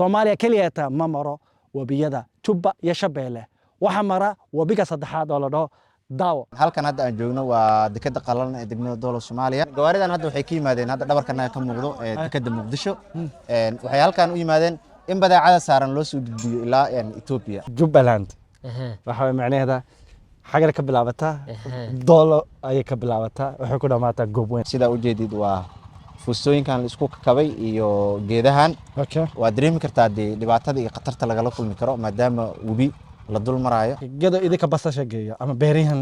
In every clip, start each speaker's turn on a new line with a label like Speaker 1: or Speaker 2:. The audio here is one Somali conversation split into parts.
Speaker 1: Soomaaliya kaliya ma maro wabiyada Jubba iyo Shabeelle waxa mara wabiga saddexaad oo la dhaho Daawo.
Speaker 2: halkan hadda aan joogno waa dekedda qallalan ee degmada Dowlad Soomaaliya. Gawaaridan hadda waxay ka yimaadeen hadda dhabarkana ka muuqdo ee dekedda Muqdisho. Waxay halkan u yimaadeen in badeecada saaran loo soo gudbiyo ilaa Ethiopia.
Speaker 1: Jubbaland waxa macnaheeda xagar ka bilaabata doolo ay ka bilaabata waxay ku dhamaataa goob weyn
Speaker 2: sida u jeedid waa fuustooyinkan isku kabay iyo geedahan waa dareemi kartaa dhibaatada iyo khatarta lagala kulmi karo maadaama webi la dul maraayo
Speaker 1: geedo idinka basasha geeyo ama beerihan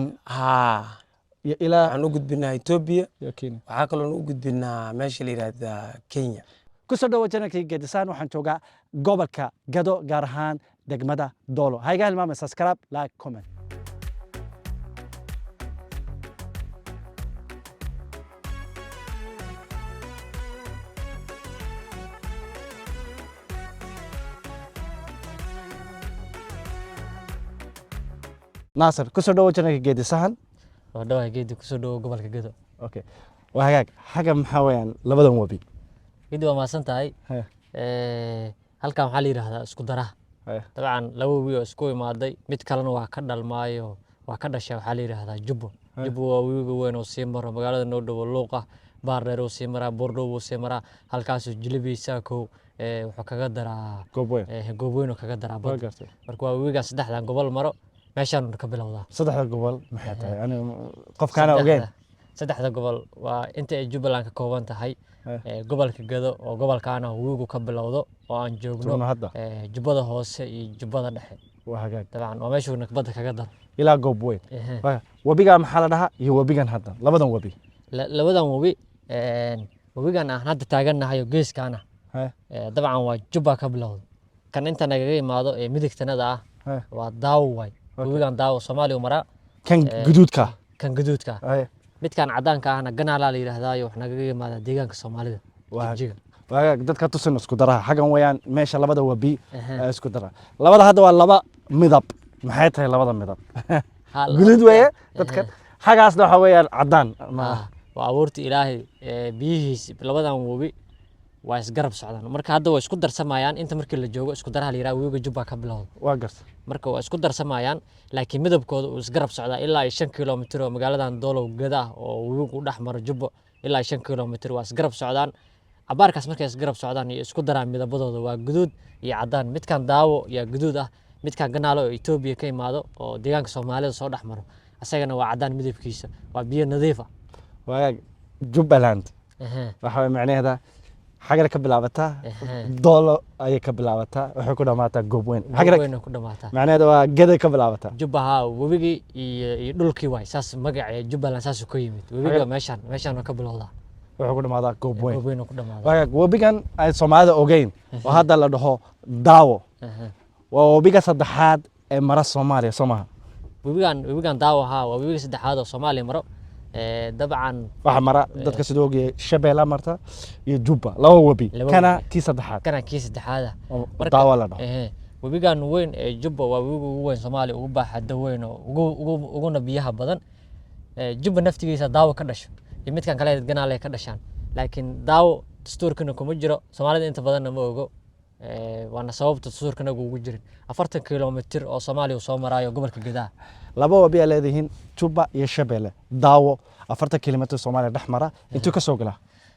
Speaker 3: ilaa aan u gudbinaa Ethiopia waxa kale oo u gudbinaa meesha la yiraahdo Kenya
Speaker 1: ku soo dhawaad janakii geedisaan waxaan joogaa gobolka Gado gaar ahaan degmada Doolo hayga hilmaame subscribe like comment ناصر كسر دو جنك جدي سهل
Speaker 4: ودوا جدي كسر دو قبل كجدو
Speaker 1: اوكي وهاك حاجه محاويان لبدن وبي
Speaker 4: جدي وما سنتهاي هل كان حالي راه اسكو دراه طبعا لو ويو اسكو ماداي مid kalena waa ka dhalmaayo waa ka dhashay waxa la yiraahdaa Jubbo waa wiiga weyn oo sii maro magaalada noo dhow Luuqa Baardheer oo sii mara Bordeaux oo sii mara halkaas jilibiisa ko wuxuu kaga daraa goob weyn oo kaga daraa marka waa wiiga saddexdan gobol maro meeshaan ka bilowdaa
Speaker 1: saddexda gobol maxay tahay ani qof kana ogeyn
Speaker 4: saddexda gobol waa inta ay Jubbaland ka kooban tahay gobolka Gado oo gobolkaana wiigu ka bilowdo oo aan joogno Jubbada hoose iyo Jubbada dhexe
Speaker 1: waa hagaag
Speaker 4: dabcan waa meesha nakbada kaga dar
Speaker 1: ilaa goob weyn wabiga maxaa la dhahaa iyo wabigan hadda labadan wabi wabigan aan hadda taaganahay geeskaana dabcan waa Jubba ka bilowdo kan inta naga imaado ee midigtanada ah waa Daawo way wabigan Daawo Soomaaliya mara kan guduudka midkan cadaanka ahna ganaala la yiraahdaa wax naga yimaada deegaanka Soomaalida waa dadka tusin isku daraha xagan wayaan meesha labada wabi isku dara labada hadda waa laba midab maxay tahay labada midab guduud weeye dadka xagaasna waxa weeyaan cadaan
Speaker 4: waa abuurti Ilaahay biyihiis labadan wabi waa isgarab socdaan marka hadda way isku darsamayaan inta markii la joogo isku daraha la yiraahdo webiga Jubba ka bilowdo
Speaker 1: waa garta
Speaker 4: marka waa isku darsamayaan laakiin midabkooda uu isgarab socdaa ilaa 5 kiiloomitir oo magaaladan Doolow Gada oo webigu u dhaxmar Jubbo ilaa 5 kiiloomitir waa isgarab socdaan abaarkaas markay isgarab socdaan iyo isku daraan midabadooda waa guduud iyo cadaan midkan Daawo iyo guduud ah midkan ganaalo oo Ethiopia ka imaado oo deegaanka Soomaalida soo dhaxmaro asagana waa cadaan midabkiisa waa biyo nadiif ah
Speaker 1: waa Jubbaland waxa macnaheeda xagar ka bilaabata doolo ay ka bilaabata waxay ku dhamaataa goob weyn
Speaker 4: xagar ku dhamaataa
Speaker 1: macnaheedu waa gada ka bilaabata
Speaker 4: Jubba wabigi iyo dhulkii way saas magaca Jubbaland saas ku yimid wabiga meeshaan ka bilowdaa
Speaker 1: wuxuu ku dhamaadaa goob
Speaker 4: weyn ku dhamaadaa
Speaker 1: wabigan ay Soomaalida ogeyn oo hadda la dhaho Daawo waa wabiga saddexaad ee mara Soomaaliya Soomaha
Speaker 4: wabigan Daawo waa wabiga saddexaad oo Soomaaliya maro dabcan
Speaker 1: waxa mara dadka sidoo ogay Shabeelle marta iyo Jubba laba wabi kana kii saddexaad marka Daawo la dhaho
Speaker 4: wabigan weyn ee Jubba waa wabiga ugu weyn Soomaaliya ugu baaxad weyn oo ugu nabiyaha badan Jubba naftigiisa Daawo ka dhasho iyo midkan kale ganaal ay ka dhashaan laakiin Daawo dastuurkana kuma jiro Soomaalida inta badan ma ogo waana sababta dastuurkana ugu jirin 40 kiiloomitir oo Soomaaliya soo maraayo gobolka Gada
Speaker 1: laba wabi ay leedahiin Jubba iyo Shabeelle Daawo 40 kiiloomitir Soomaaliya dhaxmara intuu ka soo galaa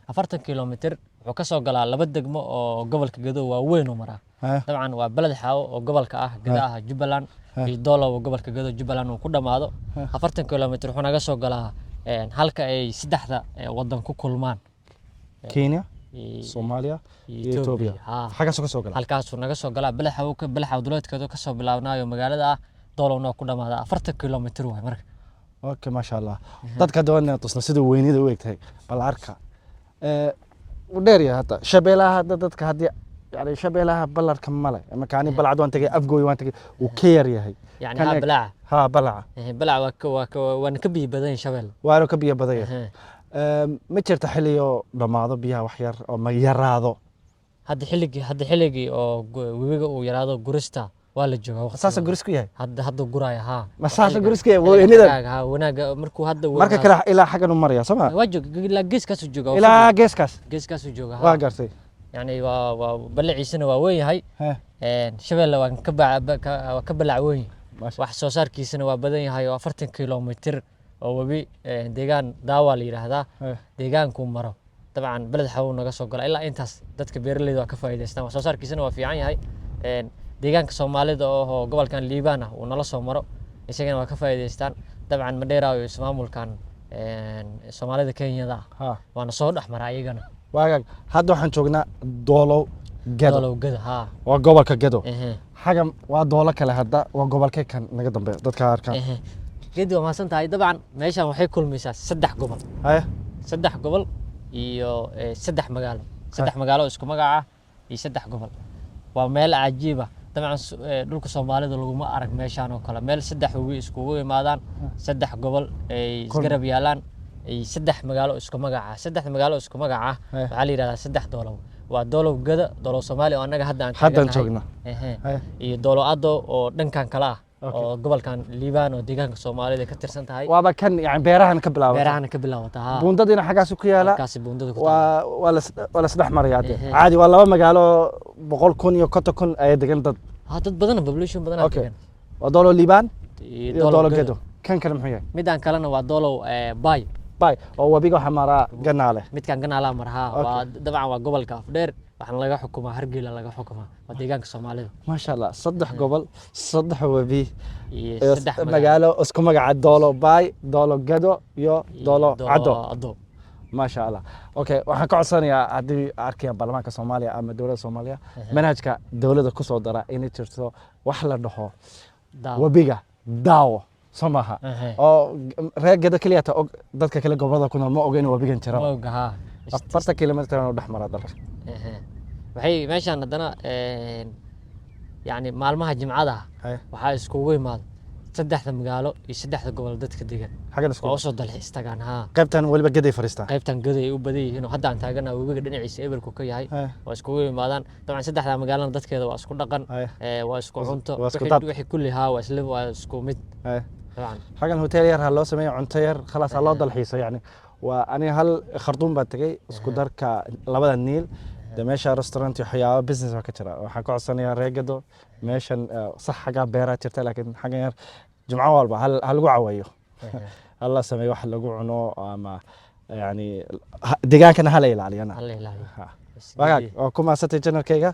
Speaker 4: 40 kiiloomitir wuxuu ka soo galaa laba degmo oo gobolka Gado waa weyn oo mara dabcan waa balad xaawo oo gobolka ah Gada ah Jubbaland iyo Doolow oo gobolka Gado Jubbaland uu ku dhamaado 40 kiiloomitir wuxuu naga soo galaa halka ay saddexda wadan ku kulmaan
Speaker 1: Kenya Soomaaliya iyo Ethiopia xaga soo gala
Speaker 4: halkaas uu naga soo galaa balaxa duleedkeedu ka soo bilaabnaayo magaalada Doolowna ku dhamaada 40 kiiloomitir way marka
Speaker 1: okay ma sha Allah dadka doonaya tusna sida weynida u egtahay bal arka u dheer yahay hada Shabeellaha dadka hadii يعني Shabeellaha balarka male ama kaani balcad waan tagay afgooy waan tagay uu ka yar yahay
Speaker 4: يعني بلع waan ka biyo badan Shabeelle
Speaker 1: waano ka biyo badan ma jirta xiliyo dhamaado biyaha wax yar oo ma yaraado
Speaker 4: hadda xiligi oo webiga uu yaraado gurista waa la joogaa waqti
Speaker 1: saasa guris ku yahay
Speaker 4: hadda guraya
Speaker 1: ma saasa guris ku yahay weynida
Speaker 4: wanaaga markuu hadda
Speaker 1: marka kala ilaa xagan u maraya sama
Speaker 4: waa joog ilaa geeskaas u joogaa
Speaker 1: ilaa geeskaas
Speaker 4: u joogaa
Speaker 1: waa gartay
Speaker 4: يعني وبلعيسنا وين هاي شبل وان كبلع وين wax soo saarkiisana waa badan yahay oo 40 kilomitir oo wabi deegaan daawa la yiraahdaa deegaanku maro dabcan balad xaw naga soo gala ilaa intaas dadka beeraleyda waa ka faa'iideystaan wax soo saarkiisana waa fiican yahay deegaanka Soomaalida oo gobolkan Liibaan ah uu nala soo maro isagana waa ka faa'iideystaan dabcan Madeira iyo ismaamulkan Soomaalida Kenya waana soo dhaxmara ayagana
Speaker 1: waagaag hadda waxaan joognaa doolow
Speaker 4: Doolow Gado
Speaker 1: waa gobolka Gado حاجة وضولا كله هذا وقبل كي كان نقدم به ضد كاركان.
Speaker 4: جدي وما سنت هاي طبعا ماشي وحي كل مساس سدح قبل. سدح قبل يو سدح مقالة سدح مقالة اسكو مقعة يسدح قبل. وميل عجيبة طبعا دولك الصومالي دولك ما أعرف ماشانو كلا ميل سدح وي اسكو مادان سدح قبل يسقرب يالان يسدح مقالة اسكو مقعة سدح مقالة اسكو مقعة وعلي هذا سدح دولار. ودولو جدا دولو Soomaali oo anaga hadda
Speaker 1: joogna
Speaker 4: iyo dolo ado oo dhankan kala oo gobolkan Liibaan oo deegaanka Soomaalida ka tirsan tahay
Speaker 1: waaba kan yani beerahan ka bilaawata buundadina xagaas ku yaala wala saddex maryaad caadi waa laba magaalo 100,000 iyo 50,000 ay degan dad
Speaker 4: dad badan population badan degan
Speaker 1: waa dolo Liibaan iyo dolo Gado kan kale muxuu yahay
Speaker 4: midaan kalena waa dolo Bay
Speaker 1: oo wabiga waxa mara Ganaale
Speaker 4: midkan Ganaale marha waa dabcan waa gobolka Afdheer waxaan laga xukumaa Hargeysa laga xukumaa waa deegaanka Soomaalida
Speaker 1: ma sha Allah saddex gobol saddex wabi iyo saddex magaalo isku magaca Doolo Bay Doolo Gado iyo Doolo Cado ما شاء الله اوكي waxaan ka codsanayaa hadii arkaya baarlamaanka Soomaaliya ama dawladda Soomaaliya manhajka dawladda ku soo dara inay jirto wax la dhaho wabiga daawo سماها أو رجع كلية ضد كلا قبضة كنا ما أوجين وبيجن ترى فرت كيلومتر ونروح مرة ضر
Speaker 4: وحي ماشي أنا دنا يعني معلومة جمعة ده وحاي سكوي مال سدح ثم قالوا يسدح قبل ضد كديجن
Speaker 1: حاجة نسكو
Speaker 4: وصل ده الحستاجان
Speaker 1: قبتن ولا بجدي فريستا
Speaker 4: قبتن جدي وبدي إنه حد عن تاجنا وبيجي دنيا عيسى إبر كوكي هاي وسكوي مالان طبعا سدح ثم قالوا ضد كده واسكو دقن واسكو عنتو وحي كلها واسلب واسكو مد
Speaker 1: طبعا حاجة الهوتيل ير هلا سمي عنتير خلاص الله ضل حيصة يعني وأنا هل خرطوم بتجي اسكودر كلبدا النيل ده ماشى ريستورانت وحياة بزنس وكتير وحكوا عصاني رجدو ماشى صح حاجة بيرة ترتا لكن حاجة ير جمعة والبا هل جوعويه الله سمي واحد لجوع عنو ما يعني دجاج كان هلا يلعلي أنا
Speaker 4: هلا يلعلي
Speaker 1: وهاك وكم ستة جنر كيجا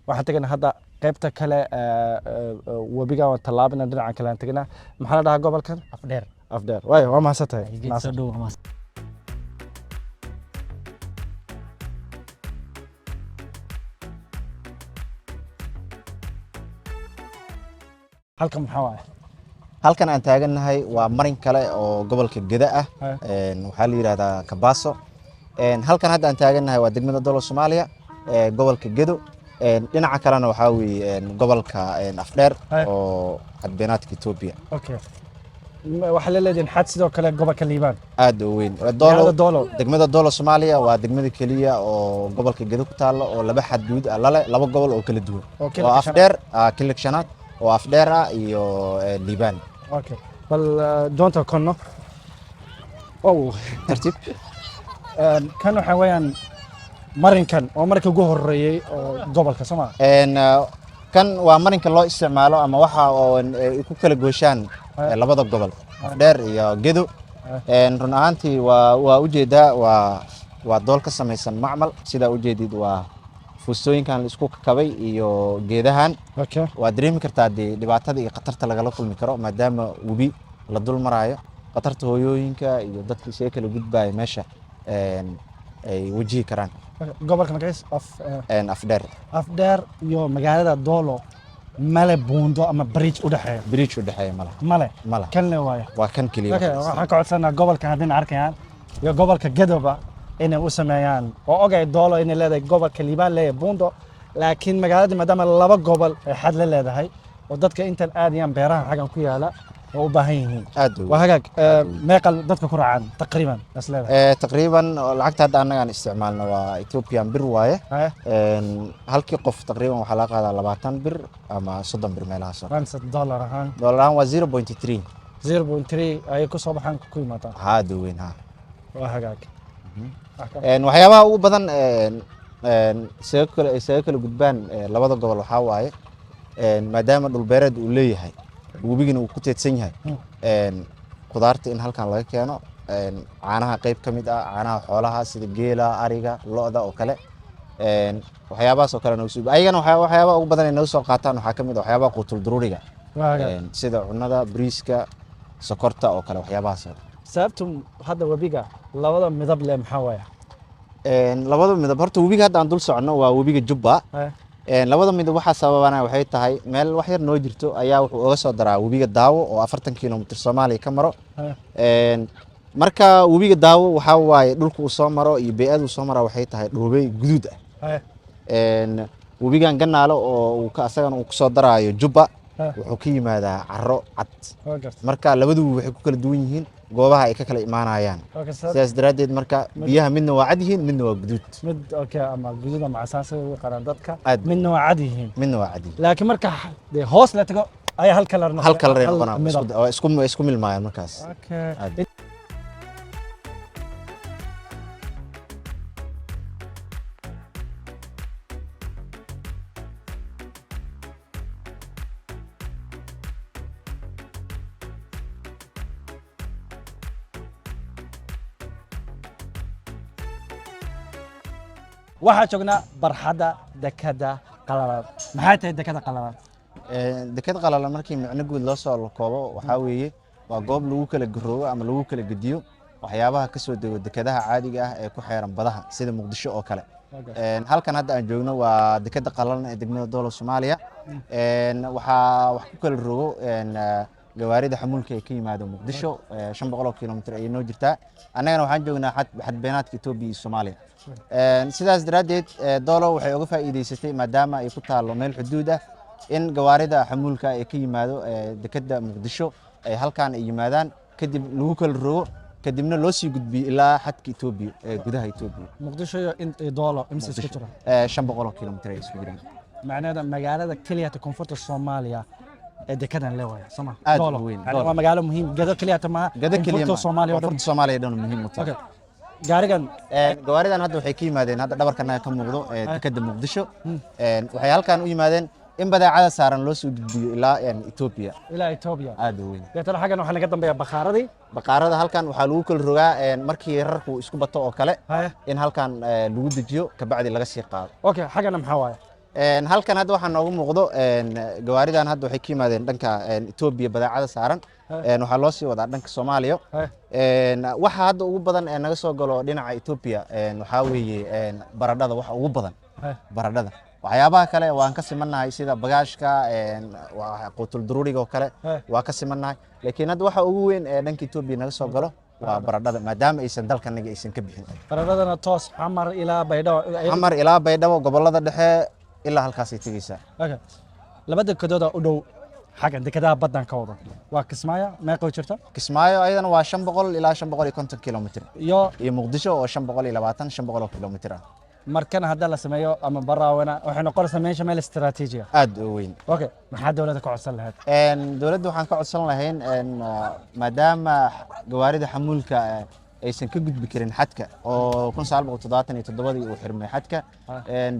Speaker 1: واحد تجينا هذا قيبته كلا وبيجا وطلابنا درع كلا تجينا محل ده قبل كان أفدر واي وما ستة halkan maxaa waaye
Speaker 2: halkan aan taaganahay waa marin kale oo gobolka Gada ah waxa la yiraahdaa Kabaaso halkan hadda aan taaganahay waa degmada Doolo Soomaaliya gobolka Gado dhinaca kalena waxa weeye gobolka Afdheer oo cadbeenaadka Itoobiya
Speaker 1: okay waxa la leeyahay xad sidoo kale gobolka Liibaan
Speaker 2: aad u weyn degmada Doolo Soomaaliya waa degmada kaliya oo gobolka Gado ku taalo oo laba xaduud ah laba gobol oo kala duwan oo Afdheer kilakshanaad oo Afdheer iyo Liibaan
Speaker 1: okay bal doonta kono
Speaker 2: tartiib
Speaker 1: kan waxa weeyaan marinkan oo markii ugu horeeyay oo gobolka Soomaaliya
Speaker 2: kan waa marinka loo isticmaalo ama waxa oo ku kala gooshaan labada gobol Afdheer iyo Gado run ahaantii waa ujeedaa waa dool ka samaysan macmal sida ujeedid waa fuustooyinkan la isku kabay iyo geedahan waa dareemi kartaa dhibaatada iyo khatarta laga kulmi karo maadaama webi la dul marayo khatarta hooyooyinka iyo dadka si kala gudbay meesha ay wajihi karaan
Speaker 1: gobolka magaciisa
Speaker 2: Afdheer
Speaker 1: iyo magaalada Doolo male buundo ama bridge u
Speaker 2: dhaxeeya male
Speaker 1: kan le waayo
Speaker 2: waa kan kaliya
Speaker 1: waxa ka codsanaa gobolka hadin arkayaan iyo gobolka Gadoba inay u sameeyaan oo ogay Doolo inay leedahay gobolka Liibaan leeyahay buundo laakiin magaalada maadaama laba gobol ay xad la leedahay oo dadka inta aadiyaan beeraha xagan ku yaala oo u baahan yihiin وهاك meeqal dadka ku raacaan taqriiban
Speaker 2: asleedahay taqriiban lacagta hadda anaga aan isticmaalno waa Ethiopian bir waaye halkii qof taqriiban waxa la qaadaa 20 bir ama 30 bir meelahaas
Speaker 1: dollar ahaan
Speaker 2: waa 0.3
Speaker 1: ay ku soo baxaan ku yimaadaan
Speaker 2: haad weyn ha
Speaker 1: وهاك
Speaker 2: waxyaabaha ugu badan isaga kala gudbaan labada gobol waxaa waaye maadaama dhul beereed uu leeyahay webigana uu ku teedsan yahay khudaarta in halkan laga keeno caanaha qayb ka mid ah caanaha xoolaha sida geela ariga lo'da oo kale waxyaabahaas oo kale ayagana waxyaabaha ugu badan ay naga soo qaataan waxaa ka mid ah waxyaabaha quutul daruuriga sida cunnada bariiska sokorta oo kale waxyaabahaas
Speaker 1: sababtu hadda webiga labada midab leh maxaa waaya
Speaker 2: labada midab horta webiga hadda aan dul socono waa webiga Jubba labada midab waxa sababana waxay tahay meel wax yar noo jirto ayaa wuxuu uga soo daraa webiga Daawo oo 40 kiiloomitir Soomaaliya ka maro marka webiga Daawo waxa waaye dhulku uu soo maro iyo beeyadu soo maro waxay tahay dhoobay guduud ah webigan Ganaalo oo uu ka asagana uu ku soo daraayo Jubba wuxuu ka yimaadaa carro cad marka labadu waxay ku kala duwan yihiin goobaha ay ka kala imaanayaan sidaas daraadeed marka biyaha midna waa cad yihiin midna waa guduud
Speaker 1: mid ama guduud ama asaasi ugu qaran dadka midna waa cad yihiin laakiin marka hoos la tago ayaa hal kala noqonaa
Speaker 2: isku milmaayaan markaas
Speaker 1: waxaa joognaa barxadda dekada qalalan maxay tahay dekada qalalan
Speaker 2: dekada qalalan markii micno guud loo soo koobo waxaa weeye waa goob lagu kala garoobo ama lagu kala gediyo waxyaabaha ka soo dego dekadaha caadiga ah ee ku xeeran badaha sida Muqdisho oo kale halkan hadda aan joogno waa dekada qalalan ee degmada Dowladda Soomaaliya waxaa wax ku kala rogo gawaarida xamuulka ay ka yimaado Muqdisho 500 kiiloomitir ay noo jirtaa annagana waxaan joognaa xad beenaadka Itoobiya iyo Soomaaliya sidaas daraadeed Doolo waxay uga faa'iideysatay maadaama ay ku taalo meel xuduud ah in gawaarida xamuulka ay ka yimaado dekada Muqdisho ay halkan ay yimaadaan kadib lagu kala rogo kadibna loo sii gudbiyo ilaa xadka Itoobiya gudaha Itoobiya
Speaker 1: Muqdisho iyo Doolo imisa isku jira
Speaker 2: 500 kiiloomitir ay isku jiraan
Speaker 1: macnaheedu magaalada kaliya ta koonfurta Soomaaliya dekedan leeyahay sama
Speaker 2: Doolo
Speaker 1: waa magaalo muhiim gado kaliya ta ma
Speaker 2: koonfurta Soomaaliya dhan muhiim u tahay gawaaridan hadda waxay ka yimaadeen hadda dhabarkana ka muuqdo dekada Muqdisho waxay halkan u yimaadeen in badeecada saaran loo soo gudbiyo ilaa Itoobiya aad u weyn
Speaker 1: deetana xagan waxa naga dambeeya
Speaker 2: baqaarada halkan waxa lagu kala rogaa markii rarku isku bato oo kale in halkan lagu dejiyo ka bacdi laga sii qaado
Speaker 1: okay xagana maxaa waaya
Speaker 2: halkan hadda waxa noogu muuqdo gawaaridan hadda waxay ka yimaadeen dhanka Itoobiya badeecada saaran waxa loo sii wadaa dhanka Soomaaliya waxa hadda ugu badan ee naga soo galo dhinaca Itoobiya waxa weeye baradhada waxa ugu badan baradhada waxyaabaha kale waan ka simanahay sida bagaashka quutul daruuriga oo kale waa ka simanahay laakiin hadda waxa ugu weyn ee dhanka Itoobiya naga soo galo waa baradhada maadaama aysan dalkanaga aysan ka bixin
Speaker 1: baradhadana toos
Speaker 2: xamar ilaa Baydhabo gobolada dhexe ilaa halkaas ay tagaysaa
Speaker 1: labada kadooda u dhow xagan dekadaha badan ka wada waa Kismaayo meeqa jirta
Speaker 2: Kismaayo ayadana waa 500 ilaa 550 kiiloomitir iyo Muqdisho oo 520 500 kiiloomitir ah
Speaker 1: markan hadda la sameeyo ama baraawana waxay noqonaysaa meesha meel istiraatiiji ah
Speaker 2: aad u weyn
Speaker 1: okay maxaa dawladda ka codsan lahayd
Speaker 2: dawladda waxaan ka codsan lahayn maadaama gawaarida xamuulka aysan ka gudbi karin xadka oo 1977 uu xirmay xadka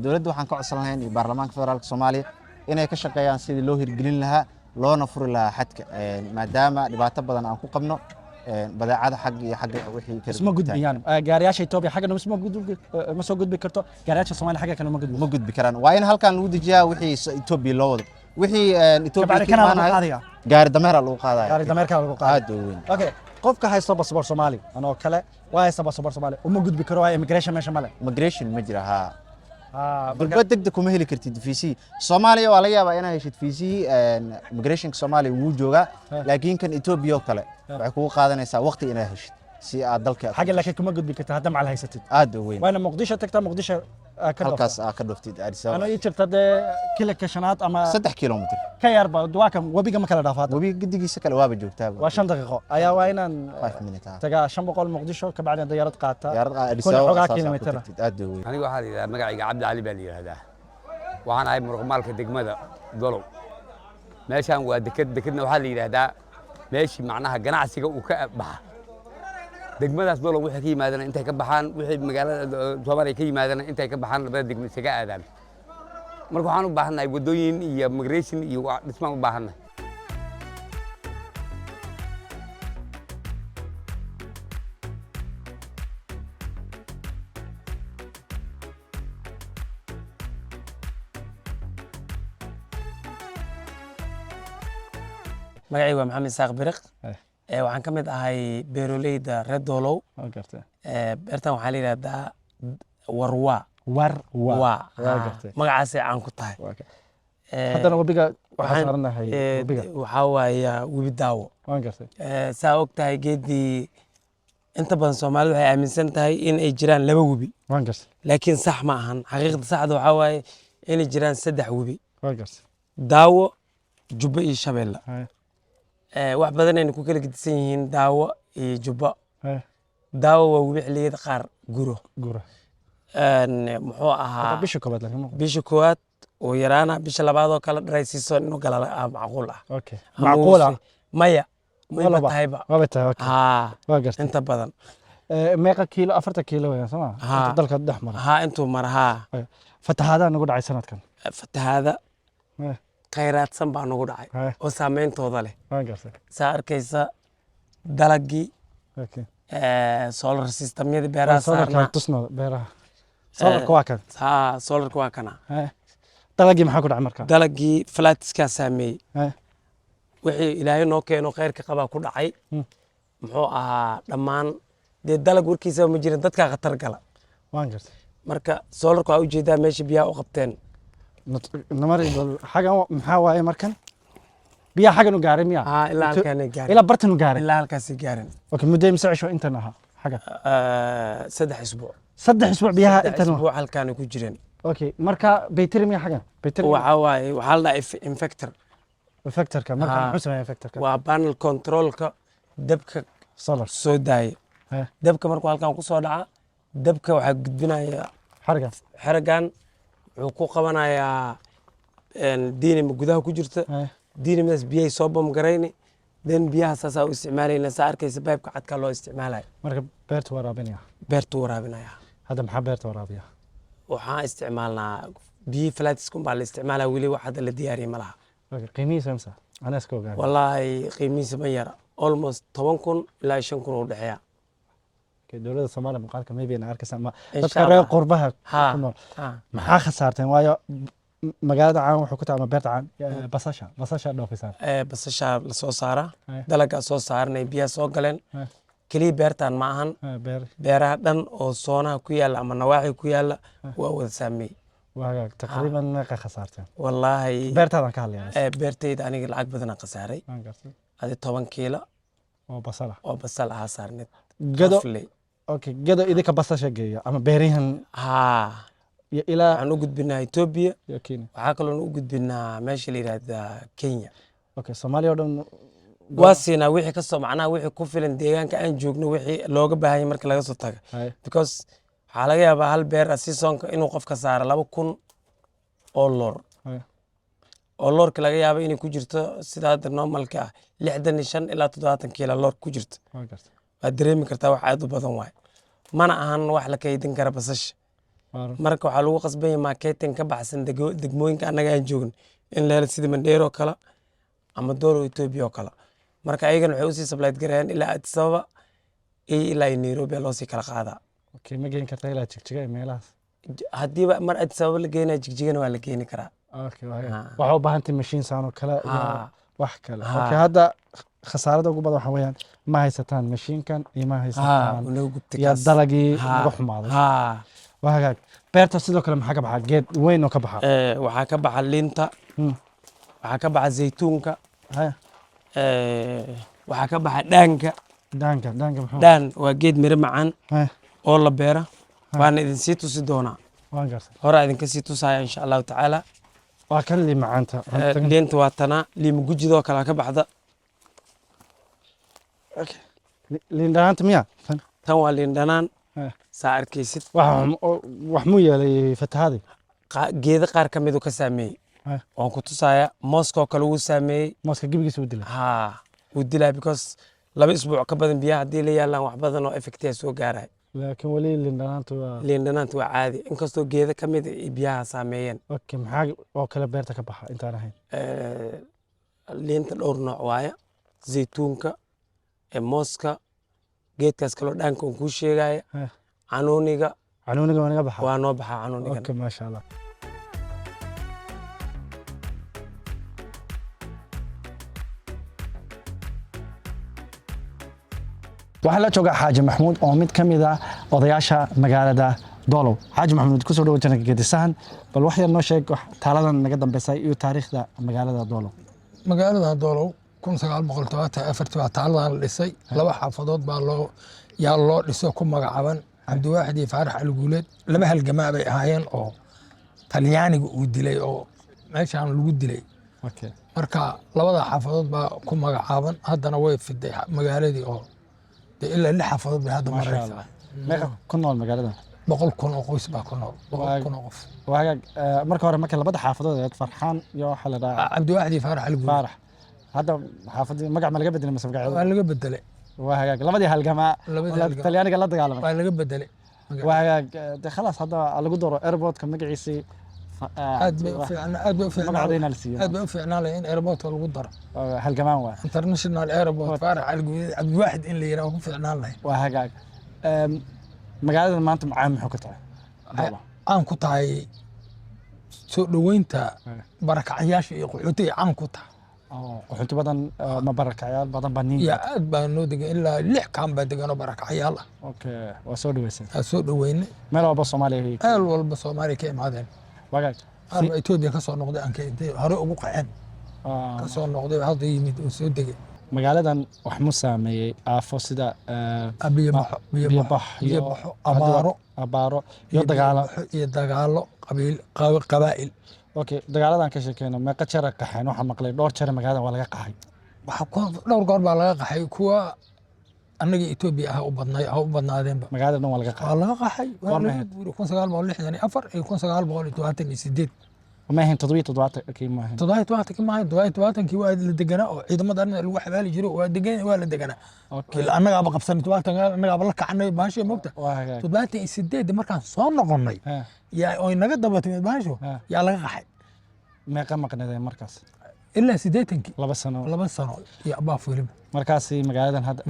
Speaker 2: dawladda waxaan ka codsan lahayn baarlamaanka federaalka Soomaaliya inay ka shaqeeyaan sidii loo hirgelin lahaa loona furi lahaa xadka maadaama dhibaato badan aan ku qabno badeecada xag iyo xag wixii
Speaker 1: kale isma gudbiyaan gaariyaasha Itoobiya xagana ma soo gudbi karto gaariyaasha Soomaaliya xagga kale ma
Speaker 2: gudbi karaan waa in halkan lagu dejiyaa wixii Itoobiya loo wado wixii Itoobiya ka imaanaya gaari dameer lagu qaadayo aad u weyn
Speaker 1: okay qofka haysto baasaboor Soomaali anoo kale waa haysto baasaboor Soomaali uma gudbi karo waa immigration meesha male
Speaker 2: immigration ma jira balba degdeg kuma heli kartid fiisi Soomaaliya waa laga yaabaa inaad heshid fiisi immigration Soomaaliya wuu joogaa laakiin kan Itoobiya kale waxay kugu qaadanaysaa waqti inaad heshid si aad dalka
Speaker 1: xagga laakiin kuma gudbi kartaa hadda macal haysatid
Speaker 2: aad u weyn
Speaker 1: waana Muqdisho tagtaa Muqdisho
Speaker 2: halkaas ka dhoftid Addis Ababa
Speaker 1: ana jirta kila kashanaad ama
Speaker 2: 3 kiiloomitir
Speaker 1: ka yarba duwaaka webiga ma kala dhaafaad
Speaker 2: webiga gidigiisa kale waaba joogtaa
Speaker 1: waa 5 daqiiqo ayaa waa inaan
Speaker 2: 5 minutes
Speaker 1: tagaa 500 Muqdisho ka bacdina diyaarad qaata
Speaker 2: Addis Ababa
Speaker 1: kiiloomitir
Speaker 2: aad u weyn
Speaker 5: aniga waxa la magacayga Cabdi Ali baa la yiraahdaa waxaan ahay muruqmaalka degmada Dolow meeshan waa dekadna waxa la yiraahdaa meeshii macnaha ganacsiga uu ka baxa degmadaas dolo wixii ka yimaadana intay ka baxaan wixii magaalada Soomaaliya ka yimaadana intay ka baxaan labada degmo isaga aadaan marka waxaan u baahanahay wadooyin iyo migration iyo dhismaan u baahanahay
Speaker 3: magacaygu waa maxamed isaaq biriq waxaan ka mid ahay beeroleyda reer doolow beertan waxaa la yidhahdaa warwa magacaasay caan ku tahay
Speaker 1: haddana webiga waxaa saaranahay
Speaker 3: waxaa waaya webi daawo saa og tahay geedii inta badan soomaalidu waxay aaminsan tahay in ay jiraan 2 webi laakiin sax ma ahan xaqiiqda saxda waxaa waaye inay jiraan 3 webi daawo jubba iyo shabeelle wax badan ayna ku kala gedisan yihiin daawo iyo jubba daawo waa webi xilliyada qaar guro muxuu ahaa bisha koowaad oo yaraana bisha labaad oo kala dharay siiso inuu gala macquul ah maya ma tahayba inta badan
Speaker 1: meeqa kiilo 40 kiilo weeyaan soo ma dalka dhex mara
Speaker 3: intuu mara
Speaker 1: fatahaada nagu dhacay sanadkan
Speaker 3: fatahaada khayraadsan baa nagu dhacay oo saameyntooda leh saa arkaysa dalagii solar systemyada beeraha saarnaa solarka waa kana
Speaker 1: dalagii maxaa ku dhacay marka
Speaker 3: dalagii flatiskaa saameeyey wixii ilaahay noo keeno khayrka qabaa ku dhacay muxuu ahaa dhammaan dee dalag warkiisaba ma jirin dadkaa khatar gala marka solarka waa ujeedaa meesha biyaha u qabteen
Speaker 1: xagan maxaa waaye markan biyaha xagan u gaaray miya
Speaker 3: ilaa halkaanay gaarin
Speaker 1: ilaa bartan u gaaray
Speaker 3: ilaa halkaasay gaarin
Speaker 1: okay muddo imse cisho intan ahaa xagan
Speaker 3: 3 isbuuc
Speaker 1: 3 isbuuc biyaha intan
Speaker 3: isbuuc halkaanay ku jireen
Speaker 1: okay marka baytiri miya xagan baytiri
Speaker 3: waxaa waaye waxaa la dhahaa
Speaker 1: infectorka marka muxuu sameeyaa infectorka
Speaker 3: waa panel controlka dabka
Speaker 1: solar
Speaker 3: soo daaya dabka markuu halkan ku soo dhaca dabka waxaa gudbinaya xaragan wuxuu ku qabanayaa diinima gudaha ku jirta diinimadaas biyahay soo bamgarayni den biyaha saasaa u isticmaalayna saa arkaysa baybka cadkaa loo isticmaalaya
Speaker 1: marka beertu waraabinaya hadda maxaa beerta waraabiya
Speaker 3: waxaan isticmaalnaa biyihii flatiskum baa la isticmaalaa weli wax hadda la diyaariyay ma laha
Speaker 1: qiimihiisa imsa anaa iska ogaanay
Speaker 3: wallaahi qiimihiisa ma yara almost 10,000 ilaa 5,000 u dhexeeya
Speaker 1: dowladda Soomaaliya muuqaalka maybe na arkaysa ma dadka reer qurbaha ku nool maxaa khasaarteen waayo magaalada caan wuxuu ku taama beerta caan basasha dhoofisaan
Speaker 3: basasha la soo saara dalaga soo saarnay biyaha soo galeen kaliya beertan ma ahan beeraha dhan oo soonaha ku yaala ama nawaaxi ku yaala waa wada saameeyey
Speaker 1: waaga taqriiban meeqa khasaarteen
Speaker 3: wallaahi
Speaker 1: beertaadan ka hadlayaa
Speaker 3: beertayda aniga lacag badan khasaaray adi 10 kiilo oo basal ah saarneed
Speaker 1: gado okay gado idinka basasha geeya ama beerihan ilaa
Speaker 3: waxaan u gudbinaa Ethiopia waxaa kaloo u gudbinaa meesha la yiraahdo Kenya
Speaker 1: okay Soomaaliya oo dhan
Speaker 3: waa siinaa wixii ka soo macnaa wixii ku filan deegaanka aan joogno wixii looga baahan yahay marka laga soo tago because waxaa laga yaabaa hal beer seasonka inuu qofka saaro 2,000 oo loor oo loorka laga yaabo inay ku jirto sida hadda normalka ah 65 ilaa 70 kiilo loor ku jirto waad dareemi kartaa wax aad u badan waay mana ahan wax la kaydin kara basasha marka waxaa lagu qasban yahay marketing ka baxsan degmooyinka annaga aan joogno in la helo sida Mandheero kale ama Doolo Ethiopia kale marka ayagana waxay u sii supply gareeyaan ilaa Addis Ababa ilaa Nairobi loo sii kala qaadaa
Speaker 1: okay ma geyn kartaa ilaa Jigjiga meelahaas
Speaker 3: haddiiba mar Addis Ababa la geenaa Jigjigana waa la geeni karaa
Speaker 1: okay waxa u baahantahay machine saan oo kale wax kale okay hadda khasaarada ugu badan waxa weeyaan ma haysataan mashiinkan iyo ma haysataan ya dalagii ugu xumaaday waa hagaag beerta sidoo kale maxaa ka baxa geed weyn oo ka baxa
Speaker 3: waxaa ka baxa liinta waxaa ka baxa zaytuunka waxaa ka baxa dhaanka
Speaker 1: muxuu
Speaker 3: dhaan waa geed miro macaan oo la beera waana idin sii tusi doonaa hore idinka sii tusaya insha allahu tacaala
Speaker 1: waa kan liin macaanta
Speaker 3: liinta waa tanaa liima gujidoo kale ka baxda
Speaker 1: liin dhanaanta miya
Speaker 3: tan waa liin dhanaan saa arkaysid
Speaker 1: wax muu yeelay fatahaadii
Speaker 3: geeda qaar ka mid uu ka saameeyey waan ku tusayaa mooskoo kale wuu saameeyey
Speaker 1: mooska gebigiisa wuu dilay
Speaker 3: wuu dilaa because laba isbuuc ka badan biyaha haddii la yaalaan wax badan oo effectiya soo gaaraya
Speaker 1: laakiin wali lindhanaanta waa
Speaker 3: liin dhanaanta waa caadi inkastoo geeda ka mid ay biyaha saameeyeen
Speaker 1: okay maxaa oo kale beerta ka baxa intaan ahayn
Speaker 3: liinta dhowr nooc waaya zaytuunka mooska geedkaas kaloo dhaanka on kuu sheegaya canuuniga
Speaker 1: canuuniga waa naga baxa
Speaker 3: waa noo baxaa canuunigan
Speaker 1: okay maasha allah waxaa la joogaa xaaji maxamuud oo mid ka mid ah odayaasha magaalada doolow xaaji maxamuud kusoo dhawo janaka gedisahan bal wax yar noo sheeg taaladan naga dambeysay iyo taariikhda magaalada doolow
Speaker 6: magaalada doolow 1974 baa taaladan la dhisay laba xaafadood baa loo dhiso ku magacaaban cabdiwaaxid iyo faarax alguuleed laba halgamaa bay ahaayeen oo talyaaniga uu dilay oo meeshaan lagu dilay marka labada xaafadood baa ku magacaaban haddana way fiday magaaladii oo ilaa 6 xaafadood bay hadda maraysaa
Speaker 1: meeqa ku nool magaalada
Speaker 6: 100 kun oo qoys baa ku nool 100 kun oo qof
Speaker 1: waaga marka hore marka labada xaafadood ee farxaan iyo waxa la dhaca
Speaker 6: cabdiwaaxid iyo faarax alguuleed
Speaker 1: faarax hadda xaafadii magac ma laga bedelay mise magaceeda
Speaker 6: waa laga bedelay
Speaker 1: waaga labadii halgamaa talyaaniga la dagaalamay
Speaker 6: waa laga bedelay
Speaker 1: waaga khalaas hadda lagu daro airportka magaciisii
Speaker 6: aad bay u fiicnaan in airportka lagu daro
Speaker 1: halgamaan waa
Speaker 6: international airport faarax alguuleed cabdiwaaxid in la yiraahdo ku fiicnaan lahayd
Speaker 1: waa hagaag magaalada maanta macaan muxuu ka tahay
Speaker 6: aan ku tahay soo dhaweynta barakacayaasha iyo qaxootiga aan ku tahay
Speaker 1: qaxooti badan ma barakacayaal badan baa niin
Speaker 6: ya aad baa noo degan ilaa 6 kaan baa deganoo barakacayaal ah
Speaker 1: okay waa soo dhaweysay
Speaker 6: soo dhaweynay
Speaker 1: meel walba Soomaaliya
Speaker 6: meel walba Soomaaliya ka imaadeen
Speaker 1: wagaag
Speaker 6: arba Itoobiya ka soo noqday aan ka hore ugu qaxeen ka soo noqday hadda yimid oo soo degay
Speaker 1: magaaladan wax mu saameeyay aafo sida
Speaker 6: biyo bax iyo abaaro iyo dagaalo qabaa'il
Speaker 1: okay dagaaladan ka sheekeyno meeqa jeer qaxeen waxa maqlay dhowr jeer magaalada waa laga qaxay
Speaker 6: waxa dhowr goor baa laga qaxay kuwa annaga Itoobiya ah u badnaadeenba
Speaker 1: magaalada waa laga qaxay
Speaker 6: waa laga qaxay 1964 iyo 1978
Speaker 1: ma ahayn 77 kii ma ahayn
Speaker 6: 77 kii waa la deganaa oo ciidamada lagu xabaali jiray waa la deganaa annaga aba qabsan 77 annaga aba la kacnay baashay moogta 78 markaan soo noqonnay yaa oo naga dabatay baasho yaa laga qaxay
Speaker 1: meeqa maqnaday markaas
Speaker 6: ilaa 80
Speaker 1: laba sano
Speaker 6: iyo abaa filim
Speaker 1: markaas magaaladan hadda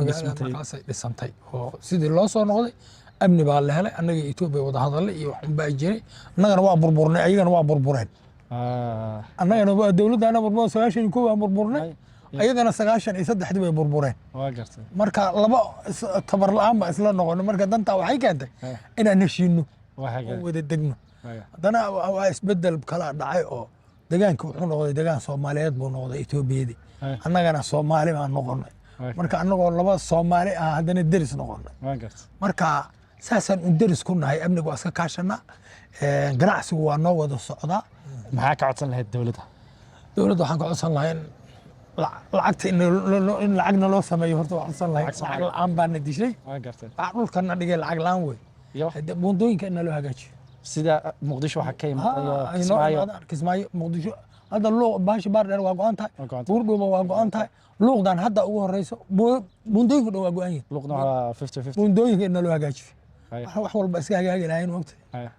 Speaker 6: dhisantay oo sidii loo soo noqday amni baa la helay annaga Itoobiya wada hadalay iyo waxan baa jiray annagana waa burburnay ayagana waa burbureen annagana waa dawladana burbur 91 waa burburnay ayagana 93 bay burbureen
Speaker 1: waa gartay
Speaker 6: marka laba tabar la'aan ba isla noqonay marka danta waxay keentay inaan heshiino wada degno haddana waa isbedel kala dhacay oo deegaanka wuxuu noqday deegaan Soomaaliyeed buu noqday Itoobiyadii annagana Soomaali baan noqonay marka annagoo laba Soomaali ah haddana deris noqonay marka saasan u deris ku nahay amnigu waa iska kaashana ganacsigu waa noo wada socdaa
Speaker 1: maxaa ka codsan lahayd dawladda
Speaker 6: waxaan ka codsan lahayn lacagta in lacagna loo sameeyo horta waa codsan lahayn lacag la'aan baana dishay dhulkana dhigay lacag la'aan wey buundooyinka in loo hagaajiyo
Speaker 1: sida muqdisho waxa ka
Speaker 6: Kismaayo muqdisho hadda luuq baashi baar dheer waa go'an tahay buurdhuuba waa go'an tahay luuqdan hadda ugu horeyso buundooyinku dhan waa go'an yihiin
Speaker 1: luuqna waa 50-50
Speaker 6: buundooyinka in loo hagaajiyo wax walba iska hagaagi lahayn waqti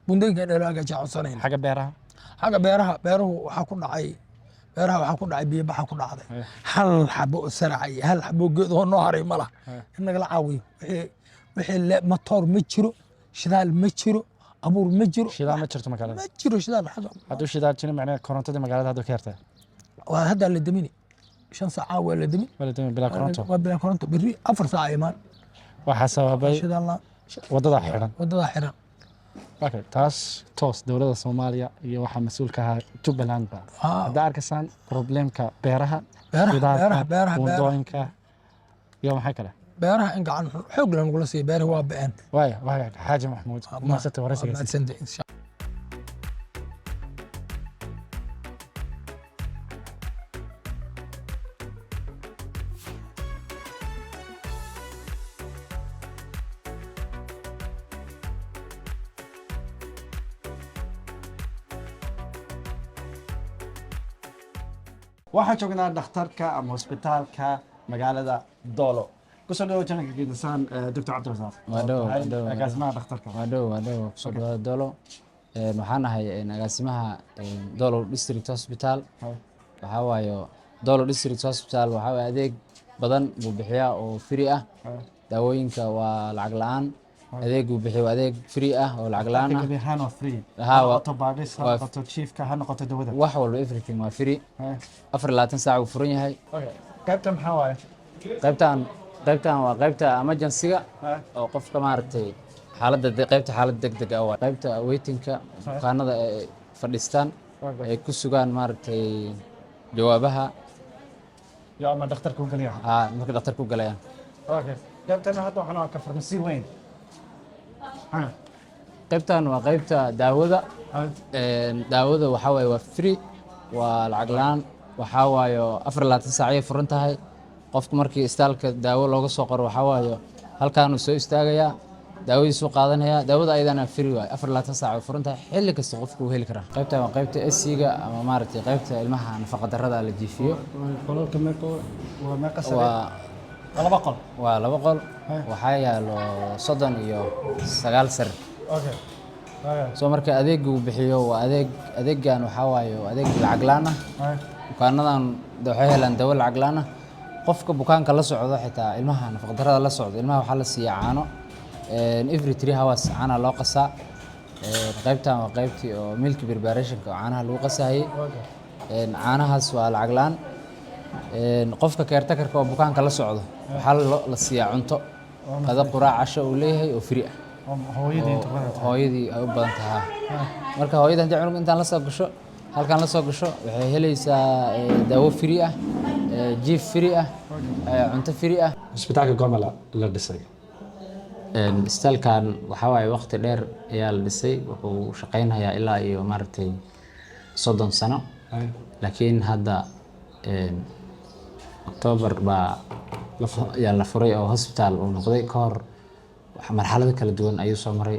Speaker 6: buundooyinka in loo hagaajiyo codsanayna xagga beeraha waxaa ku dhacay biyo baxa ku dhacday hal xabo saracay hal xabo geed oo noo haray ma laha in nagala caawiyo wixii matoor ma jiro shidaal ma jiro abuur ma jiro
Speaker 1: shidaal ma jirto magaalada
Speaker 6: ma jiro shidaal
Speaker 1: hadduu shidaal jiro macnaheed korontada magaalada hadda ka yartay
Speaker 6: waa hadda la damini 5 saac waa la damin bilaa koronto biri 4 saac imaan
Speaker 1: waxa sababay wadada xiran okay taas toos dawladda Soomaaliya iyo waxa mas'uulka ah Jubbaland ba hadda arkaysan problemka beeraha wadooyinka iyo maxay kale
Speaker 6: beeraha in gacan xoog la nagula sii beeraha waa ba'an
Speaker 1: waaya xaaji maxamuud ma sata waraysiga waxaan joognaa dhakhtarka ama hospitaalka magaalada Doolo
Speaker 7: kusoo dhawo janka geedasaan Dr. Cabdirasaaq agaasimaha dhakhtarka
Speaker 8: waa kusoo dhawaada Dolo waxaan ahay agaasimaha Dolo District Hospital waxa waayo Dolo District Hospital waxa way adeeg badan buu bixiyaa oo free ah daawooyinka waa lacag la'aan adeeg uu bixiyo adeeg free ah oo lacag la'aan
Speaker 7: ah free auto baadhis auto chiefka ha noqoto dawada
Speaker 8: wax walba everything waa free 24 saac uu furan yahay
Speaker 7: qaybta maxaa waaye
Speaker 8: qaybtan waa qaybta emergency-ga oo qofka maaragtay qaybta xaalad degdeg ah waa qaybta waiting-ka bukaanada ay fadhistaan ay ku sugaan maaragtay jawaabaha
Speaker 7: ama dhakhtarka u galayaan
Speaker 8: marka dhakhtarka u galayaan
Speaker 7: qaybtan hadda waxaan arkaa farmasi weyn
Speaker 8: qaybtan waa qaybta daawada waxa waaye waa free waa lacag la'aan waxa waayo 24 saac ay furan tahay qofku markii istaalka daawo looga soo qoro waxa waayo halkaan uu soo istaagayaa daawadiisu qaadanaya daawada ayadana free waay 24 saac ay furan tahay xilli kasta qofku uu heli karaa qaybtan waa qaybta SC-ga ama maaragtay qaybta ilmaha nafaqa darrada la jiifiyo
Speaker 7: qolka waa meeqa
Speaker 8: waa laba qol waxaa yaalo 39 sar soo marka adeeg uu bixiyo waa adeegan waxa waaye adeeg lacag la'aan ah bukaanadan waxay helaan dawo lacag la'aan ah qofka bukaanka la socdo xitaa ilmaha nafaqa darrada la socdo ilmaha waxaa la siiyaa caano every 3 hours caana loo qasaa qaybtan waa qaybtii oo milk preparationka oo caanaha lagu qasayay caanahaas waa lacag la'aan qofka caretakerka oo bukaanka la socdo waxaa la siiyaa cunto qada quraac casho uu leeyahay oo free ah hooyadii ay u badan tahay marka hooyada haddii cunug intaan la soo gasho halkaan la soo gasho waxay helaysaa daawo free ah jiif free ah cunto free ah
Speaker 7: isbitaalka goomala la dhisay
Speaker 8: isbitaalkan waxa waaye waqti dheer ayaa la dhisay wuxuu shaqaynayaa ilaa iyo maaragtay 30 sano laakiin hadda October baa la furay oo hospital uu noqday ka hor marxalado kala duwan ayuu soo maray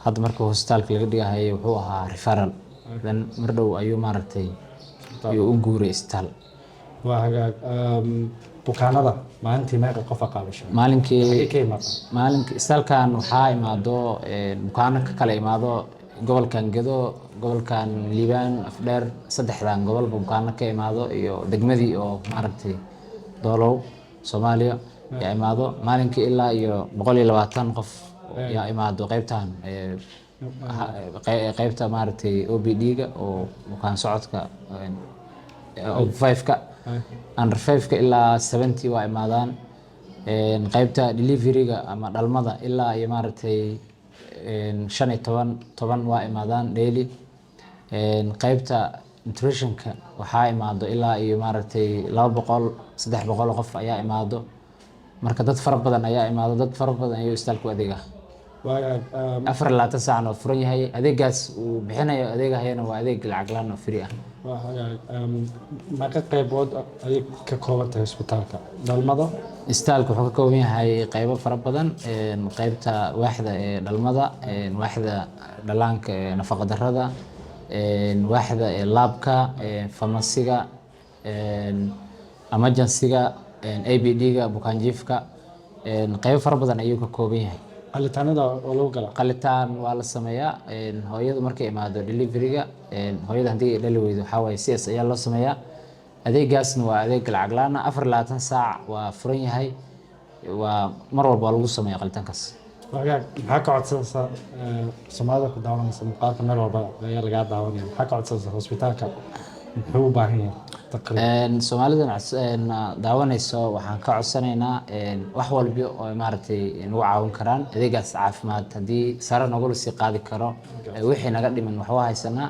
Speaker 8: hadda markii hospitaalka laga dhigayay wuxuu ahaa referral dan mar dhow ayuu maaragtay u guuray isbitaal
Speaker 7: waa hagaag bukaanada maalintii meeqa qof qaabasho
Speaker 8: maalinkii isbitaalkan waxaa imaado bukaano ka kala imaado gobolkan Gedo gobolkan Liibaan Afdheer saddexdan gobolba bukaano ka imaado iyo degmadii oo maaragtay Doolow Soomaaliya yaa imaado maalinkii ilaa iyo 120 qof yaa imaado qaybta maaragtay OPD-ga oo bukaan socodka 5ka under 5ka ilaa 70 waa imaadaan qaybta delivery-ga ama dhalmada ilaa iyo maaragtay 15 waa imaadaan daily qaybta nutritionka waxaa imaado ilaa iyo maaragtay 200-300 qof ayaa imaado marka dad fara badan ayaa imaado dad fara badan ayuu istaalku adeegaa 24 saac oo furan yahay adeegaas uu bixinayo adeegahayana waa adeeg lacag la'aan oo free ah
Speaker 7: meeqa qaybood ay ka kooban tahay isbitaalka dhalmada
Speaker 8: istaalku wuxuu ka kooban yahay qaybo fara badan qaybta waaxda ee dhalmada waaxda dhalaanka ee nafaqa darrada waaxda ee laabka farmasiga emergency-ga ABD-ga bukaan jiifka qaybo fara badan ayuu ka kooban yahay
Speaker 7: qalitaanada oo lagu gala
Speaker 8: qalitaan waa la sameeyaa hooyadu markay imaado delivery-ga hooyada haddii ay dhali weydo waxaa waaye CS ayaa loo sameeyaa adeegaasna waa adeeg lacag la'aan 24 saac waa furan yahay waa mar walba lagu sameeyaa qalitaankaas
Speaker 7: maxaa ka codsanaysaa Soomaalida ku daawanaysa muuqaalka meel walba ayaa laga daawanaya maxaa ka codsanaysaa hospitaalka muxuu u baahan yahay
Speaker 8: Soomaalida daawanayso waxaan ka codsanaynaa wax walba oo maaragtay nagu caawin karaan adeegaas caafimaad haddii sare nagula sii qaadi karo wixii naga dhiman wax waa haysanaa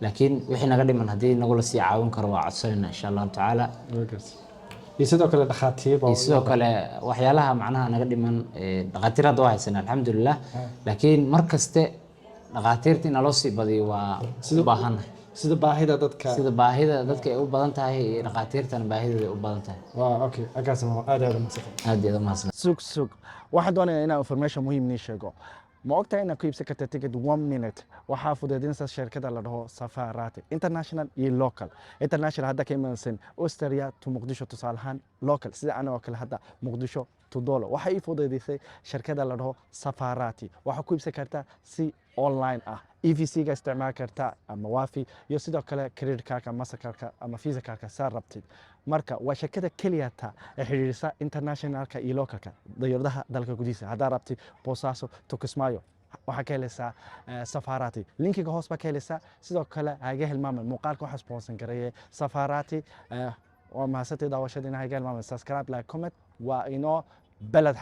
Speaker 8: laakiin wixii naga dhiman haddii nagula sii caawin karo waa codsanaynaa insha Allah tacaala
Speaker 7: iyo sidoo kale dhakhaatiir
Speaker 8: iyo sidoo kale waxyaalaha macnaha naga dhiman dhakhaatiir hadda waa haysanaa alxamdulillah laakiin mar kaste dhakhaatiirta in loo sii badiyo waa u baahanahay
Speaker 7: sida baahida dadka
Speaker 8: ay u badan tahay iyo dhakhaatiirtana baahideeda u badan tahay
Speaker 7: okay agaasimo aad
Speaker 8: u mahadsan
Speaker 9: sug waxaan doonayaa inaan information muhiim nii sheego ma ogtahay inaad ku iibsan karta ticket 1 minute waxaa fududeynaysa shirkadda la dhaho Safarati international iyo local international hadda ka imanaysan Austria to Muqdisho tusaale ahaan local sida anoo kale hadda Muqdisho $2 waxay fududeysay shirkadda la dhaho Safarati waxa ku iibsan kartaa si online ah EVC ga isticmaal kartaa ama Wafi iyo sidoo kale credit card Mastercard ama Visa card saa rabtid marka waa shirkadda kaliya ee xiriirisa internationalka iyo localka dayuuradaha dalka gudihiisa hadaa rabtid Boosaaso to Kismaayo waxaa ka helaysaa Safarati linkiga hoos baa ka helaysaa sidoo kale haga hilmaamin muuqaalka waxa sponsor gareeyay Safarati waa mahadsantahay daawashadiina haga hilmaamin subscribe like comment waa inoo بلد